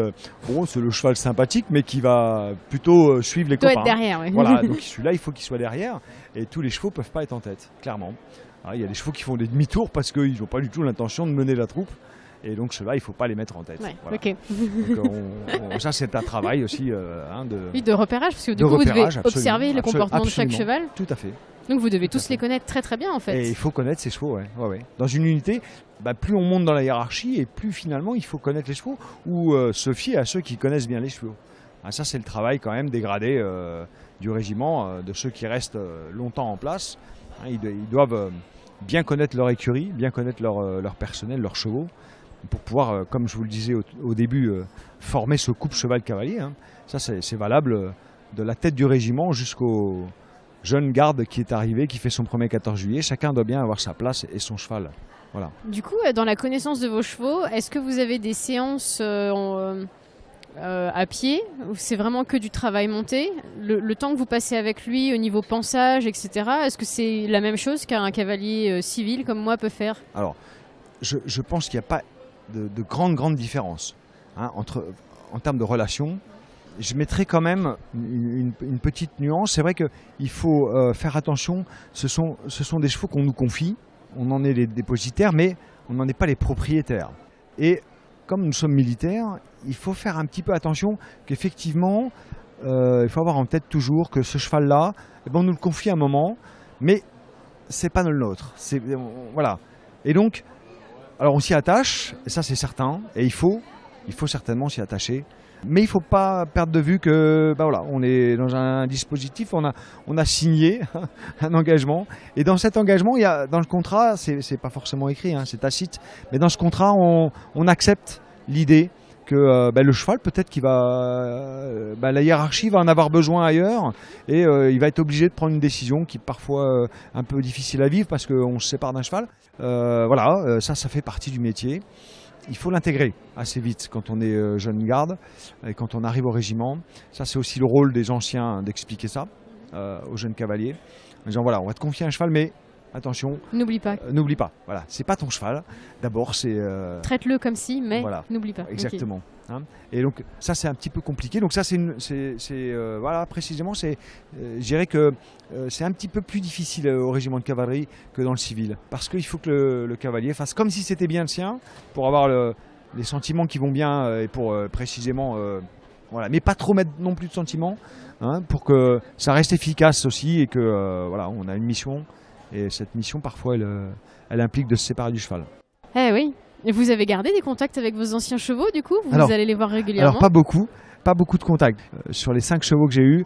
c'est le cheval sympathique mais qui va plutôt suivre les copains. Il doit être derrière. Voilà, donc celui-là il faut qu'il soit derrière, et tous les chevaux ne peuvent pas être en tête, clairement. Il y a des chevaux qui font des demi-tours parce qu'ils n'ont pas du tout l'intention de mener la troupe. Et donc ceux-là, il ne faut pas les mettre en tête. Ouais, voilà. Okay. Donc, ça, c'est un travail aussi de repérage, parce que du coup, vous devez observer le comportement de chaque cheval. Tout à fait. Donc vous devez tous les connaître très très bien en fait. Et il faut connaître ces chevaux, ouais. Dans une unité, plus on monte dans la hiérarchie, et plus finalement il faut connaître les chevaux, ou se fier à ceux qui connaissent bien les chevaux. Ça, c'est le travail quand même dégradé du régiment, de ceux qui restent longtemps en place. Ils doivent bien connaître leur écurie, bien connaître leur personnel, leurs chevaux, pour pouvoir, comme je vous le disais au début, former ce couple cheval-cavalier. Ça, c'est valable de la tête du régiment jusqu'au jeune garde qui est arrivé, qui fait son premier 14 juillet. Chacun doit bien avoir sa place et son cheval. Voilà. Du coup, dans la connaissance de vos chevaux, est-ce que vous avez des séances à pied, ou c'est vraiment que du travail monté? Le temps que vous passez avec lui au niveau pensage, etc., est-ce que c'est la même chose qu'un cavalier civil comme moi peut faire? Alors, je pense qu'il n'y a pas de grande différence en termes de relations. je mettrai quand même une petite nuance. C'est vrai qu'il faut faire attention. Ce sont des chevaux qu'on nous confie. On en est les dépositaires, mais on n'en est pas les propriétaires. Et comme nous sommes militaires, il faut faire un petit peu attention qu'effectivement, il faut avoir en tête toujours que ce cheval-là, on nous le confie à un moment, mais c'est pas le nôtre. Voilà. Et donc, alors on s'y attache, et ça c'est certain, et il faut certainement s'y attacher. Mais il ne faut pas perdre de vue que voilà, on est dans un dispositif, on a signé un engagement. Et dans cet engagement, dans le contrat, c'est pas forcément écrit, hein, c'est tacite, mais dans ce contrat, on accepte l'idée que le cheval, peut-être qu'il la hiérarchie va en avoir besoin ailleurs et il va être obligé de prendre une décision qui est parfois un peu difficile à vivre parce qu'on se sépare d'un cheval. Ça fait partie du métier. Il faut l'intégrer assez vite quand on est jeune garde et quand on arrive au régiment. Ça, c'est aussi le rôle des anciens d'expliquer ça aux jeunes cavaliers. En disant, voilà, on va te confier un cheval, mais attention. N'oublie pas. N'oublie pas. Voilà, c'est pas ton cheval. D'abord, c'est. Traite-le comme si, mais voilà, n'oublie pas. Exactement. Okay. Hein, et donc, ça, c'est un petit peu compliqué. Donc, ça, voilà, précisément, je dirais que c'est un petit peu plus difficile au régiment de cavalerie que dans le civil. Parce qu'il faut que le cavalier fasse comme si c'était bien le sien pour avoir les sentiments qui vont bien et pour précisément. Voilà, mais pas trop mettre non plus de sentiments hein, pour que ça reste efficace aussi et que voilà, on a une mission. Et cette mission, parfois, elle implique de se séparer du cheval. Eh oui. Et vous avez gardé des contacts avec vos anciens chevaux, du coup ? Vous allez les voir régulièrement ? Alors, pas beaucoup de contacts. Sur les 5 chevaux que j'ai eus,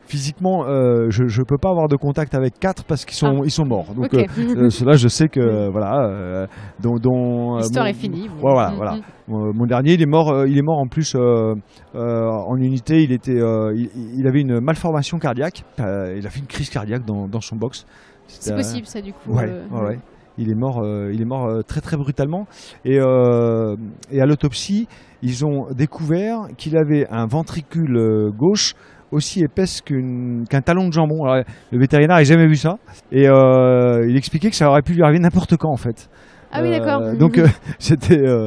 physiquement, je ne peux pas avoir de contact avec 4 parce qu'ils sont morts. Donc, okay. Ceux-là, je sais que, voilà... l'histoire est finie. Voilà. Mon dernier, il est mort en plus en unité. Il avait une malformation cardiaque. Il a fait une crise cardiaque dans son box. C'est possible, ça, du coup. Ouais. Il est mort très très brutalement et à l'autopsie ils ont découvert qu'il avait un ventricule gauche aussi épaisse qu'un talon de jambon. Alors, le vétérinaire n'a jamais vu ça et il expliquait que ça aurait pu lui arriver n'importe quand en fait. Ah oui, d'accord. Donc c'était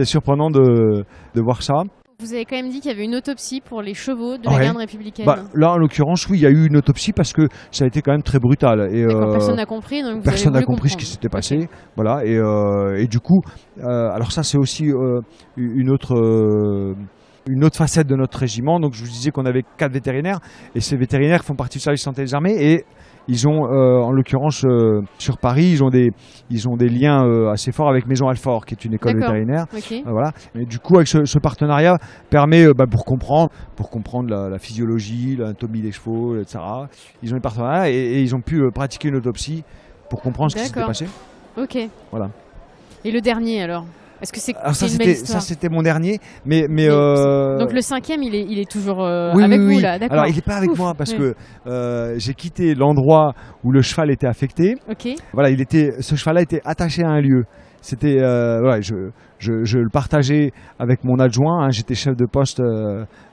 surprenant de voir ça. Vous avez quand même dit qu'il y avait une autopsie pour les chevaux de la garde républicaine. Là, en l'occurrence, oui, il y a eu une autopsie parce que ça a été quand même très brutal. Et, personne n'a compris. Donc personne n'a compris ce qui s'était passé. Okay. Voilà, et du coup, alors ça, c'est aussi une autre facette de notre régiment. Donc, je vous disais qu'on avait 4 vétérinaires et ces vétérinaires font partie du service santé des armées et ils ont, en l'occurrence, sur Paris, ils ont des liens assez forts avec Maison Alfort, qui est une école vétérinaire. Okay. Voilà. Et du coup, avec ce partenariat, permet, pour comprendre la physiologie, l'anatomie des chevaux, etc. Ils ont des partenariats et ils ont pu pratiquer une autopsie pour comprendre ce qui s'était passé. Ok. Voilà. Et le dernier alors ? Est-ce que c'est une belle histoire ? Ça, c'était mon dernier. Mais donc le 5e, il est toujours avec vous, là, d'accord. Alors, il n'est pas avec moi parce que j'ai quitté l'endroit où le cheval était affecté. Okay. Voilà, ce cheval-là était attaché à un lieu. C'était, je le partageais avec mon adjoint. Hein, j'étais chef de poste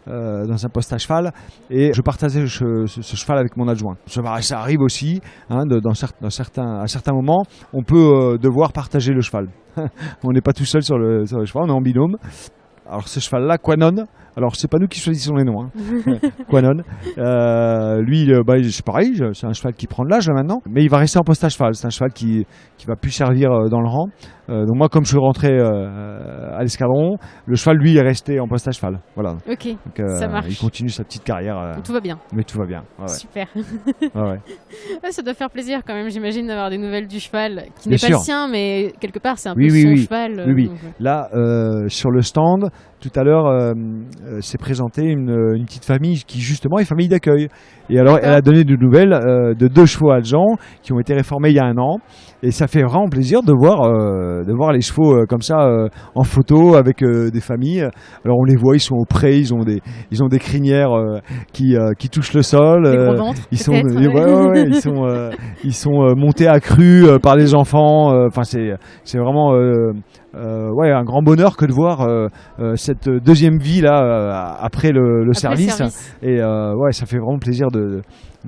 dans un poste à cheval et je partageais ce cheval avec mon adjoint. Ça arrive aussi, hein, à certains moments, on peut devoir partager le cheval. On n'est pas tout seul sur le cheval, on est en binôme. Alors ce cheval-là, Quanon, alors c'est pas nous qui choisissons les noms, hein. Quanon, lui, c'est pareil, c'est un cheval qui prend de l'âge là, maintenant, mais il va rester en poste à cheval. C'est un cheval qui va plus servir dans le rang. Donc moi, comme je suis rentré à l'escadron, le cheval, lui, est resté en poste à cheval. Voilà. Ok, donc, ça marche. Il continue sa petite carrière. Tout va bien. Mais tout va bien. Ouais. Super. Ouais. Ça doit faire plaisir quand même, j'imagine, d'avoir des nouvelles du cheval, qui n'est pas le sien, mais quelque part, c'est un peu son cheval. Oui. Donc... Là, sur le stand, tout à l'heure, s'est présentée une petite famille qui, justement, est famille d'accueil. Et alors, elle a donné des nouvelles de 2 chevaux alezans qui ont été réformés il y a 1 an. Et ça fait vraiment plaisir de voir les chevaux comme ça en photo avec des familles. Alors on les voit, ils sont au pré, ils ont des crinières qui touchent le sol. Des gros ventres, ils sont montés à cru par les enfants. Enfin c'est vraiment un grand bonheur que de voir cette deuxième vie là après le service. Et ça fait vraiment plaisir de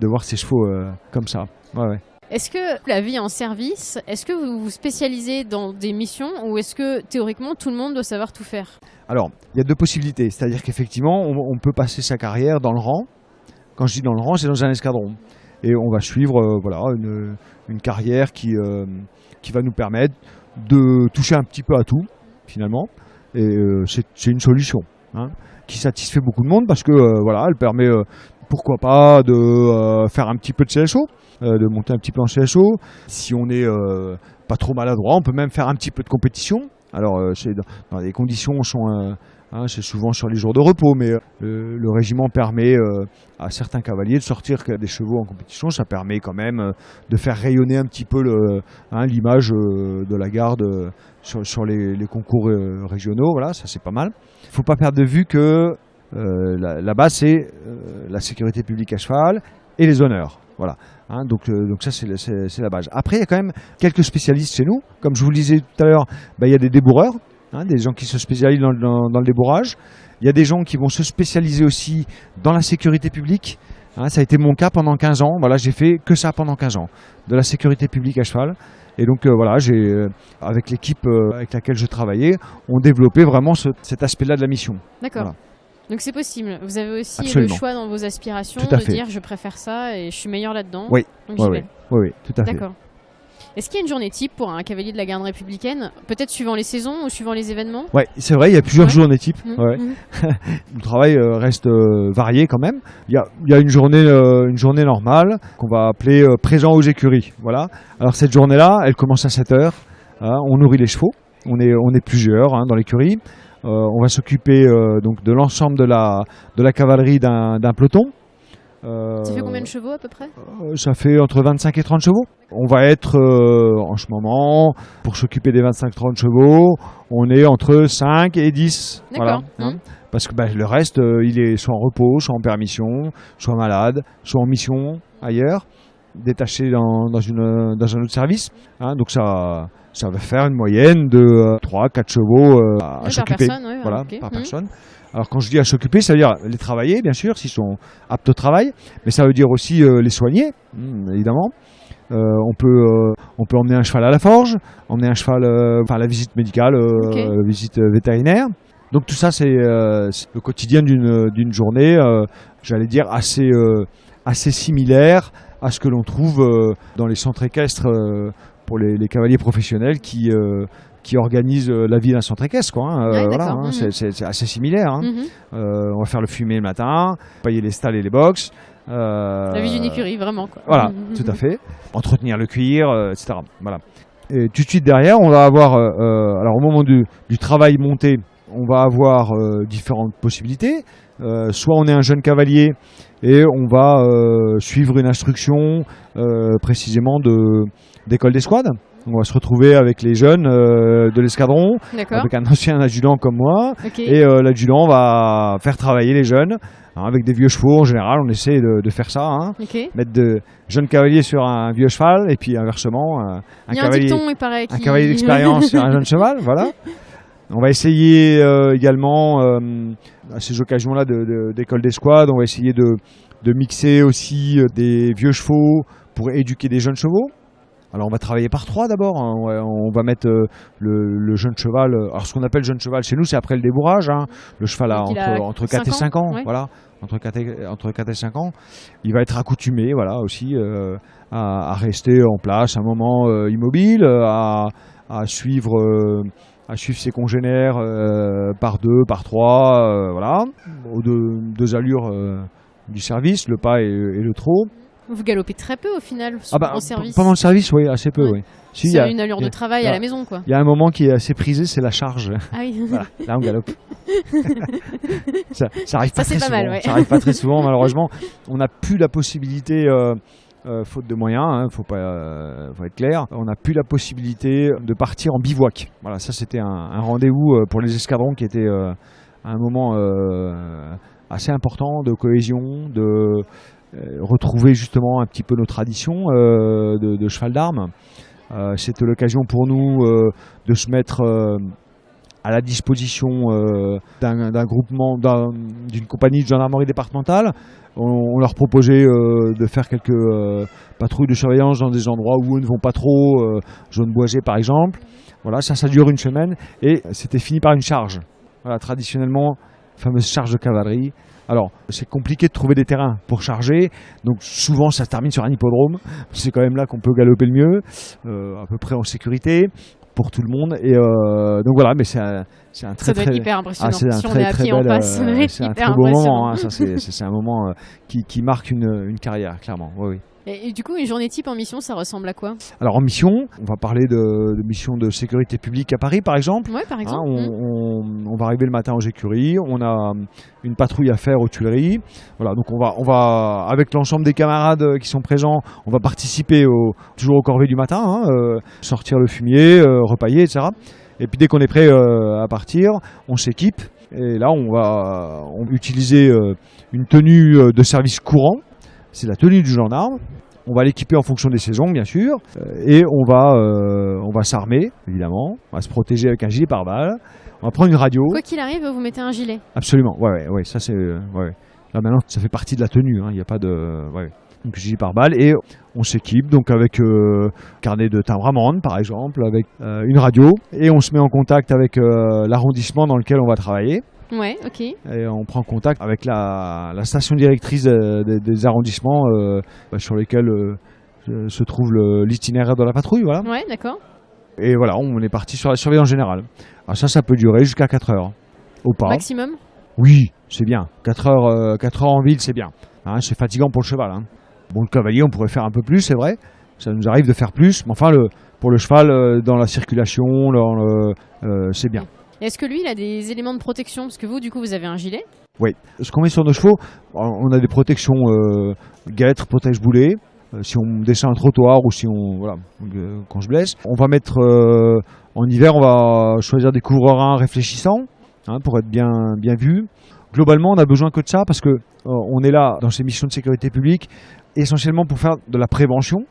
voir ces chevaux comme ça. Ouais. Est-ce que la vie en service, est-ce que vous vous spécialisez dans des missions ou est-ce que théoriquement tout le monde doit savoir tout faire? Alors, il y a deux possibilités. C'est-à-dire qu'effectivement, on peut passer sa carrière dans le rang. Quand je dis dans le rang, c'est dans un escadron. Et on va suivre une carrière qui va nous permettre de toucher un petit peu à tout, finalement. Et c'est une solution qui satisfait beaucoup de monde parce que elle permet, pourquoi pas, de faire un petit peu de CSO, de monter un petit peu en CSO. Si on n'est pas trop maladroit, on peut même faire un petit peu de compétition. Alors, c'est dans les conditions c'est souvent sur les jours de repos, mais le régiment permet à certains cavaliers de sortir des chevaux en compétition. Ça permet quand même de faire rayonner un petit peu l'image de la garde sur les concours régionaux. Voilà, ça c'est pas mal. Il ne faut pas perdre de vue que la base, c'est la sécurité publique à cheval et les honneurs. Voilà. Donc ça, c'est la base. Après, il y a quand même quelques spécialistes chez nous. Comme je vous le disais tout à l'heure, il y a des débourreurs, des gens qui se spécialisent dans le débourrage. Il y a des gens qui vont se spécialiser aussi dans la sécurité publique. Ça a été mon cas pendant 15 ans. Voilà, j'ai fait que ça pendant 15 ans, de la sécurité publique à cheval. Et donc avec l'équipe avec laquelle je travaillais, on développait vraiment cet aspect-là de la mission. D'accord. Voilà. Donc c'est possible. Vous avez aussi Absolument. le choix dans vos aspirations Tout à de fait. dire je préfère ça et je suis meilleur là-dedans. Oui. Donc j'y vais. Oui, tout à fait. D'accord. Est-ce qu'il y a une journée type pour un cavalier de la garde républicaine, peut-être suivant les saisons ou suivant les événements? Oui, c'est vrai, il y a plusieurs journées types. Mmh. Le travail reste varié quand même. Il y a une journée normale qu'on va appeler présent aux écuries. Voilà. Alors cette journée-là, elle commence à 7h. On nourrit les chevaux. On est plusieurs dans l'écurie. On va s'occuper donc de l'ensemble de la cavalerie d'un peloton. Ça fait combien de chevaux à peu près? Ça fait entre 25 et 30 chevaux. On va être en ce moment, pour s'occuper des 25-30 chevaux, on est entre 5 et 10. D'accord. Voilà, parce que le reste, il est soit en repos, soit en permission, soit malade, soit en mission ailleurs, détaché dans un autre service. Donc ça va faire une moyenne de 3-4 chevaux à s'occuper par personne. Alors quand je dis à s'occuper, ça veut dire les travailler, bien sûr, s'ils sont aptes au travail, mais ça veut dire aussi les soigner, évidemment. On peut emmener un cheval à la forge, emmener un cheval à la visite médicale, visite vétérinaire. Donc tout ça, c'est le quotidien d'une journée, j'allais dire, assez similaire à ce que l'on trouve dans les centres équestres pour les cavaliers professionnels qui organisent la vie d'un centre équestre. C'est assez similaire. On va faire le fumier le matin, payer les stalles et les box. La vie d'une écurie, vraiment. Quoi. Voilà, tout à fait. Entretenir le cuir, etc. Voilà. Et tout de suite derrière, on va avoir, alors au moment du travail monté, on va avoir différentes possibilités. Soit on est un jeune cavalier et on va suivre une instruction précisément d'école d'escouade. On va se retrouver avec les jeunes de l'escadron, avec un ancien adjudant comme moi. Et l'adjudant va faire travailler les jeunes. Avec des vieux chevaux, en général, on essaie de faire ça. Mettre de jeunes cavaliers sur un vieux cheval et puis inversement, un cavalier d'expérience sur un jeune cheval. Voilà. On va essayer également, à ces occasions-là d'école d'escouade, on va essayer de mixer aussi des vieux chevaux pour éduquer des jeunes chevaux. Alors on va travailler par 3 d'abord, on va mettre le jeune cheval, alors ce qu'on appelle jeune cheval chez nous c'est après le débourrage, le cheval a entre 4 et 5 ans, voilà, entre 4 et 5 ans, il va être accoutumé aussi à rester en place un moment immobile, à suivre ses congénères par 2, par 3, voilà, aux deux allures du service, le pas et le trot. Vous galopez très peu au final en service. Pendant le service, oui, assez peu, oui. Si, c'est une allure de travail à la maison, quoi. Il y a un moment qui est assez prisé, c'est la charge. Ah oui. Voilà, là, on galope. ça arrive pas très souvent. Mal, ouais. Ça arrive pas très souvent, malheureusement. On n'a plus la possibilité, faute de moyens, faut être clair, on n'a plus la possibilité de partir en bivouac. Voilà, ça c'était un rendez-vous pour les escadrons qui était un moment assez important de cohésion, de retrouver justement un petit peu nos traditions de cheval d'armes. C'était l'occasion pour nous de se mettre à la disposition d'un groupement, d'une compagnie de gendarmerie départementale. On leur proposait de faire quelques patrouilles de surveillance dans des endroits où eux ne vont pas trop, zone boisée par exemple. Voilà, ça dure une semaine et c'était fini par une charge. Voilà, traditionnellement, fameuse charge de cavalerie. Alors, c'est compliqué de trouver des terrains pour charger, donc souvent ça se termine sur un hippodrome. C'est quand même là qu'on peut galoper le mieux, à peu près en sécurité pour tout le monde. Et donc voilà, mais c'est un très ça doit être hyper impressionnant. c'est un si on très, est à très pied en bel, face, ça doit être c'est un hyper très beau impressionnant. moment. Hein, ça, c'est un moment qui marque une carrière, clairement. Oui, oui. Et du coup, une journée type en mission, ça ressemble à quoi? Alors en mission, on va parler de mission de sécurité publique à Paris, par exemple. Ouais, par exemple. On va arriver le matin aux écuries, on a une patrouille à faire aux Tuileries. Voilà, donc on va avec l'ensemble des camarades qui sont présents, on va participer toujours au corvée du matin, sortir le fumier, repailler, etc. Et puis dès qu'on est prêt à partir, on s'équipe. Et là, on va utiliser une tenue de service courant. C'est la tenue du gendarme. On va l'équiper en fonction des saisons, bien sûr. Et on va s'armer, évidemment. On va se protéger avec un gilet pare-balles. On va prendre une radio. Quoi qu'il arrive, vous mettez un gilet. Absolument. Ouais. Ça, c'est. Ouais. Là, maintenant, ça fait partie de la tenue. Il n'y a pas de. Ouais. Donc, gilet pare-balles. Et on s'équipe donc avec carnet de timbre-amende, par exemple, avec une radio. Et on se met en contact avec l'arrondissement dans lequel on va travailler. Ouais, ok. Et on prend contact avec la station directrice des arrondissements sur lesquels se trouve l'itinéraire de la patrouille. Voilà. Ouais, d'accord. Et voilà, on est parti sur la surveillance générale. Alors ça peut durer jusqu'à 4 heures. Au pas. Maximum? Oui, c'est bien. 4 heures en ville, c'est bien. Hein, c'est fatigant pour le cheval. Hein. Bon, le cavalier, on pourrait faire un peu plus, c'est vrai. Ça nous arrive de faire plus. Mais enfin, pour le cheval, dans la circulation, c'est bien. Est-ce que lui, il a des éléments de protection? Parce que vous, du coup, vous avez un gilet. Oui. Ce qu'on met sur nos chevaux, on a des protections guêtres, protège-boulets. Si on descend un trottoir ou si quand je blesse. On va mettre, en hiver, on va choisir des couvreurs réfléchissants pour être bien vu. Globalement, on a besoin que de ça parce que on est là dans ces missions de sécurité publique essentiellement pour faire de la prévention,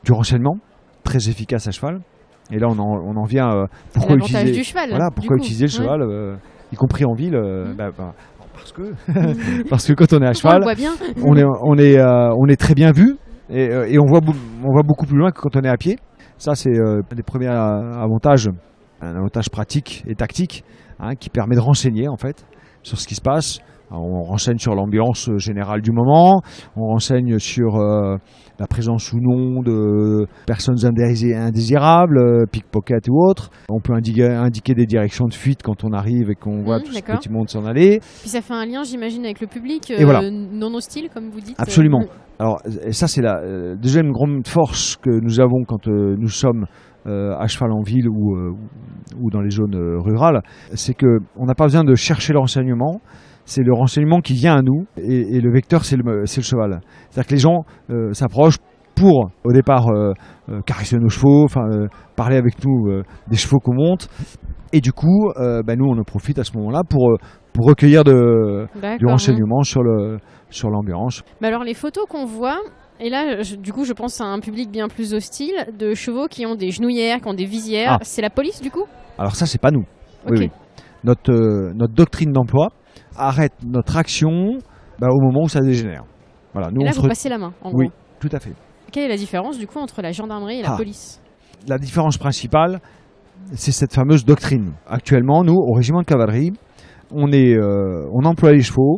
du renseignement, très efficace à cheval. Et là, on en vient. Pourquoi utiliser du cheval? Voilà, pourquoi utiliser le cheval, y compris en ville parce que quand on est à cheval, on est très bien vu et on va beaucoup plus loin que quand on est à pied. Ça, c'est un des premiers avantages, un avantage pratique et tactique qui permet de renseigner en fait sur ce qui se passe. Alors, on renseigne sur l'ambiance générale du moment, on renseigne sur la présence ou non de personnes indésirables, pickpocket ou autres. On peut indiquer des directions de fuite quand on arrive et qu'on voit tout ce petit monde s'en aller. Puis ça fait un lien, j'imagine, avec le public, voilà. non hostile, comme vous dites. Absolument. Alors, et ça, c'est la deuxième grande force que nous avons quand nous sommes à cheval en ville ou dans les zones rurales, c'est qu'on n'a pas besoin de chercher le renseignement. C'est le renseignement qui vient à nous et le vecteur, c'est le cheval. C'est-à-dire que les gens s'approchent pour, au départ, caresser nos chevaux, parler avec nous des chevaux qu'on monte. Et du coup, nous, on en profite à ce moment-là pour recueillir du renseignement sur l'ambiance. Mais alors, les photos qu'on voit, et là, du coup, je pense à un public bien plus hostile, de chevaux qui ont des genouillères, qui ont des visières. C'est la police, du coup? Alors ça, c'est pas nous. Okay. Oui. Notre doctrine d'emploi arrête notre action au moment où ça dégénère. Voilà, nous, et là, vous passez la main, en gros. Oui, tout à fait. Quelle est la différence, du coup, entre la gendarmerie et la police? La différence principale, c'est cette fameuse doctrine. Actuellement, nous, au régiment de cavalerie, on emploie les chevaux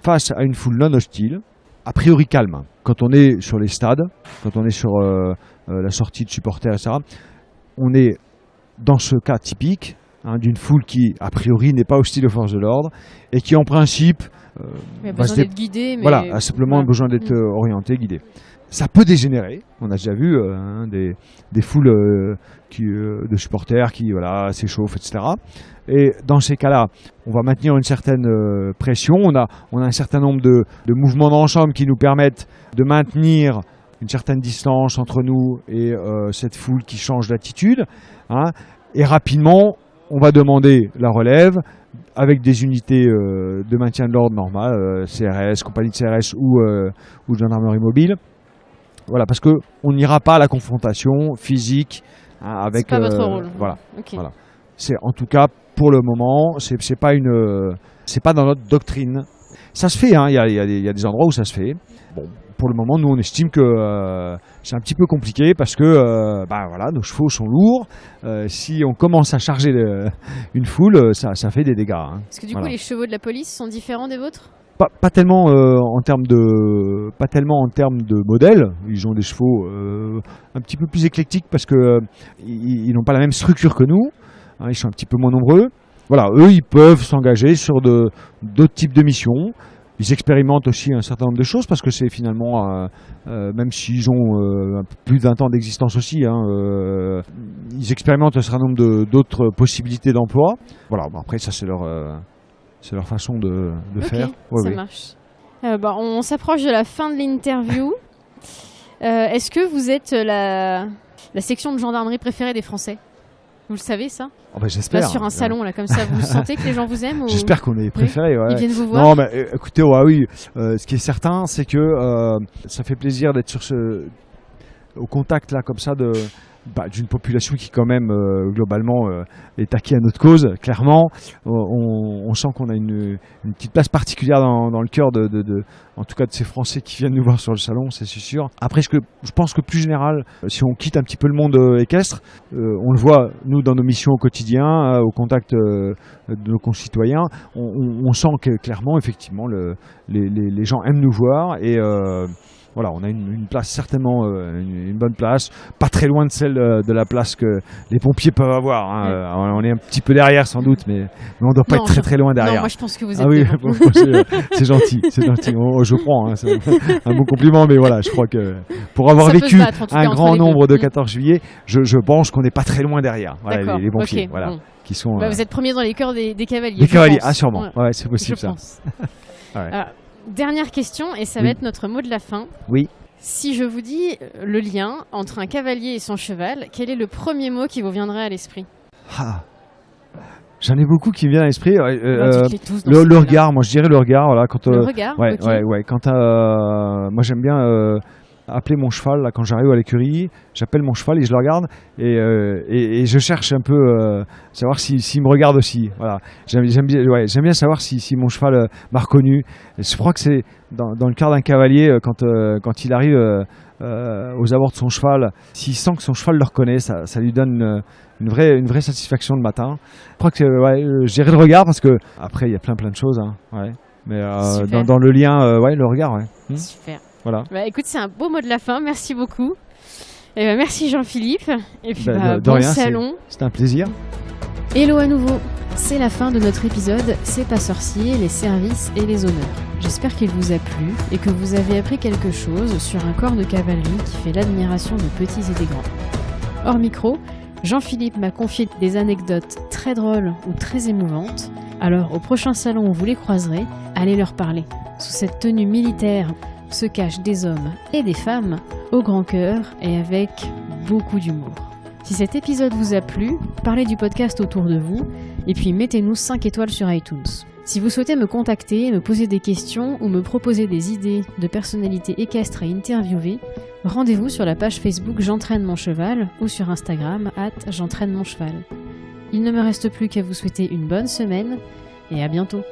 face à une foule non hostile, a priori calme. Quand on est sur les stades, quand on est sur la sortie de supporters, etc., on est dans ce cas typique d'une foule qui, a priori, n'est pas hostile aux forces de l'ordre et qui, en principe, a besoin d'être guidée. Mais... Voilà, a simplement besoin d'être orienté, guidé. Ça peut dégénérer. On a déjà vu des foules de supporters qui s'échauffent, etc. Et dans ces cas-là, on va maintenir une certaine pression. On a un certain nombre de mouvements d'ensemble qui nous permettent de maintenir une certaine distance entre nous et cette foule qui change d'attitude. Et rapidement, on va demander la relève avec des unités de maintien de l'ordre normales, CRS, compagnie de CRS ou gendarmerie mobile. Voilà, parce qu'on n'ira pas à la confrontation physique avec. C'est pas votre rôle. Voilà. Okay. Voilà. C'est en tout cas pour le moment, c'est pas dans notre doctrine. Ça se fait, hein, il y a des endroits où ça se fait. Bon, pour le moment, nous on estime que c'est un petit peu compliqué parce que voilà, nos chevaux sont lourds. Si on commence à charger une foule, ça fait des dégâts. Hein. Parce que du coup, les chevaux de la police sont différents des vôtres ? Pas tellement en termes de modèle. Ils ont des chevaux un petit peu plus éclectiques parce que ils n'ont pas la même structure que nous. Hein, ils sont un petit peu moins nombreux. Voilà, eux, ils peuvent s'engager sur d'autres types de missions. Ils expérimentent aussi un certain nombre de choses parce que c'est finalement, même s'ils ont plus de 20 ans d'existence aussi, hein, ils expérimentent un certain nombre d'autres possibilités d'emploi. Voilà, bon, après ça c'est leur façon de faire. Ouais, ça marche. On s'approche de la fin de l'interview. Est-ce que vous êtes la section de gendarmerie préférée des Français ? Vous le savez ça ? J'espère. Là, sur un salon, là, comme ça, vous sentez que les gens vous aiment ou... J'espère qu'on est préférés. Ouais. Ils viennent vous voir. Non, mais écoutez, oui. Ce qui est certain, c'est que ça fait plaisir d'être au contact là, comme ça, d'une population qui quand même globalement est acquis à notre cause. Clairement, on sent qu'on a une petite place particulière dans le cœur en tout cas de ces Français qui viennent nous voir sur le salon, c'est sûr. Après, je pense que plus général, si on quitte un petit peu le monde équestre, on le voit nous dans nos missions au quotidien, au contact de nos concitoyens, on sent que clairement, effectivement, les gens aiment nous voir et voilà, on a une place certainement, une bonne place, pas très loin de celle de la place que les pompiers peuvent avoir. Hein. On est un petit peu derrière sans doute, mais on ne doit pas être très loin derrière. Non, moi je pense que vous êtes devant. C'est gentil, c'est gentil. Je prends, hein, c'est un bon compliment, mais voilà, je crois que pour avoir vécu un grand nombre de 14 juillet, je pense qu'on n'est pas très loin derrière. Voilà, les pompiers, voilà, qui sont. Vous êtes premiers dans les cœurs des cavaliers. Des cavaliers, sûrement. Ouais, c'est possible ça. Dernière question, et ça va être notre mot de la fin. Oui. Si je vous dis le lien entre un cavalier et son cheval, quel est le premier mot qui vous viendrait à l'esprit ? J'en ai beaucoup qui me viennent à l'esprit. Le regard, moi je dirais le regard. Voilà, le regard, ouais. Quand moi j'aime bien appeler mon cheval là, quand j'arrive à l'écurie, j'appelle mon cheval et je le regarde et je cherche un peu savoir s'il me regarde aussi. Voilà. J'aime bien savoir si mon cheval m'a reconnu. Et je crois que c'est dans le cas d'un cavalier quand il arrive aux abords de son cheval, s'il sent que son cheval le reconnaît, ça lui donne une vraie satisfaction le matin. Je crois que je dirais le regard parce que après il y a plein de choses. Hein, ouais. Mais dans le lien, le regard. Ouais. Super. Voilà. Écoute, c'est un beau mot de la fin. Merci beaucoup. Et merci Jean-Philippe. Et puis bon rien, salon. C'était un plaisir. Hello à nouveau. C'est la fin de notre épisode C'est pas sorcier, les services et les honneurs. J'espère qu'il vous a plu et que vous avez appris quelque chose sur un corps de cavalerie qui fait l'admiration de petits et des grands. Hors micro, Jean-Philippe m'a confié des anecdotes très drôles ou très émouvantes. Alors au prochain salon où vous les croiserez, allez leur parler. Sous cette tenue militaire se cachent des hommes et des femmes au grand cœur et avec beaucoup d'humour. Si cet épisode vous a plu, parlez du podcast autour de vous et puis mettez-nous 5 étoiles sur iTunes. Si vous souhaitez me contacter, me poser des questions ou me proposer des idées de personnalités équestres à interviewer, rendez-vous sur la page Facebook J'entraîne mon cheval ou sur Instagram @j'entraîne mon cheval. Il ne me reste plus qu'à vous souhaiter une bonne semaine et à bientôt.